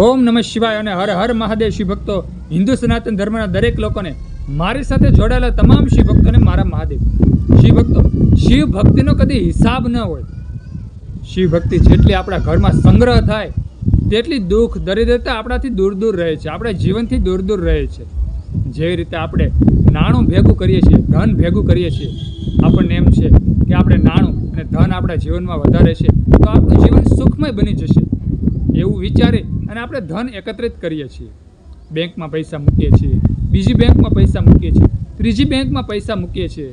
ઓમ નમઃ શિવાય અને હર હર મહાદેવ. શિવ ભક્તો, હિન્દુ સનાતન ધર્મના દરેક લોકોને, મારી સાથે જોડાયેલા તમામ શિવ ભક્તોને મારા મહાદેવ. શિવ ભક્તો, શિવ ભક્તિનો કદી હિસાબ ન હોય. શિવ ભક્તિ જેટલી આપણા ઘરમાં સંગ્રહ થાય તેટલી દુઃખ દરિદ્રતા આપણાથી દૂર દૂર રહે છે, આપણા જીવનથી દૂર દૂર રહે છે. જેવી રીતે આપણે નાણું ભેગું કરીએ છીએ, ધન ભેગું કરીએ છીએ, આપણને એમ છે કે આપણે નાણું અને ધન આપણા જીવનમાં વધારે છે તો આપણું જીવન સુખમય બની જશે, એવું વિચારી અને આપણે ધન એકત્રિત કરીએ છીએ. બેંકમાં પૈસા મૂકીએ છીએ, બીજી બેંકમાં પૈસા મૂકીએ છીએ, ત્રીજી બેંકમાં પૈસા મૂકીએ છીએ,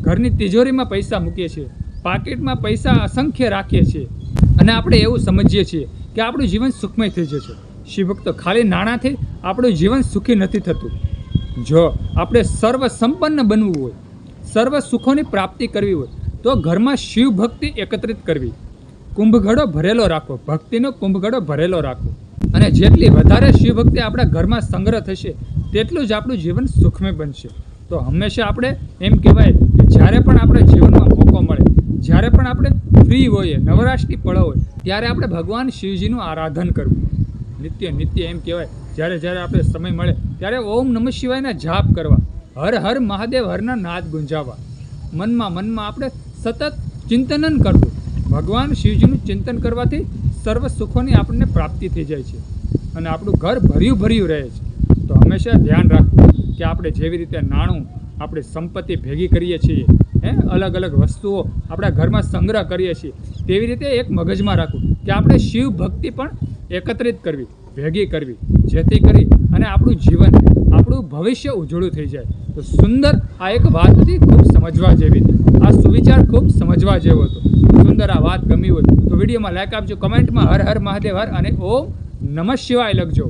ઘરની તિજોરીમાં પૈસા મૂકીએ છીએ, પાકીટમાં પૈસા અસંખ્ય રાખીએ છીએ અને આપણે એવું સમજીએ છીએ કે આપણું જીવન સુખમય થઈ જશે. શિવભક્તો, ખાલી નાણાંથી આપણું જીવન સુખી નથી થતું. જો આપણે સર્વ સંપન્ન બનવું હોય, સર્વ સુખોની પ્રાપ્તિ કરવી હોય તો ઘરમાં શિવ ભક્તિ એકત્રિત કરવી, કુંભઘડો ભરેલો રાખવો, ભક્તિનો કુંભઘડો ભરેલો રાખવો. અને જેટલી વધારે શિવ ભક્તિ આપણા ઘરમાં સંગ્રહ થશે તેટલું જ આપણું જીવન સુખમય બનશે. તો હંમેશા આપણે એમ કહેવાય કે જ્યારે પણ આપણા જીવનમાં મોકો મળે, જ્યારે પણ આપણે ફ્રી હોઈએ, નવરાશની પળો હોય, ત્યારે આપણે ભગવાન શિવજીનું આરાધન કરવું. નિત્ય એમ કહેવાય, જ્યારે આપણે સમય મળે ત્યારે ઓમ નમઃ શિવાયના જાપ કરવા, હર હર મહાદેવ હરના નાદ ગુંજાવવા. મનમાં આપણે સતત ચિંતનન કરવું. ભગવાન શિવજીનું ચિંતન કરવાથી સર્વ સુખોની આપણને પ્રાપ્તિ થઈ જાય છે અને આપણું ઘર ભર્યું રહે છે. તો હંમેશા ધ્યાન રાખવું કે આપણે જેવી રીતે નાણું, આપણે સંપત્તિ ભેગી કરીએ છીએ, અલગ અલગ વસ્તુઓ આપણા ઘરમાં સંગ્રહ કરીએ છીએ, તેવી રીતે એક મગજમાં રાખવું કે આપણે શિવ ભક્તિ પણ એકત્રિત કરવી, ભેગી કરવી, જેથી કરી અને આપણું જીવન, આપણું ભવિષ્ય ઉજળું થઈ જાય. તો સુંદર આ એક વાત હતી, ખૂબ સમજવા જેવી હતી. આ સુવિચાર ખૂબ સમજવા જેવો હતો. સુંદર આ વાત ગમી હોય તો વિડીયોમાં લાઈક આપજો, કમેન્ટમાં હર હર મહાદેવ હર અને ઓમ નમઃ શિવાય લખજો.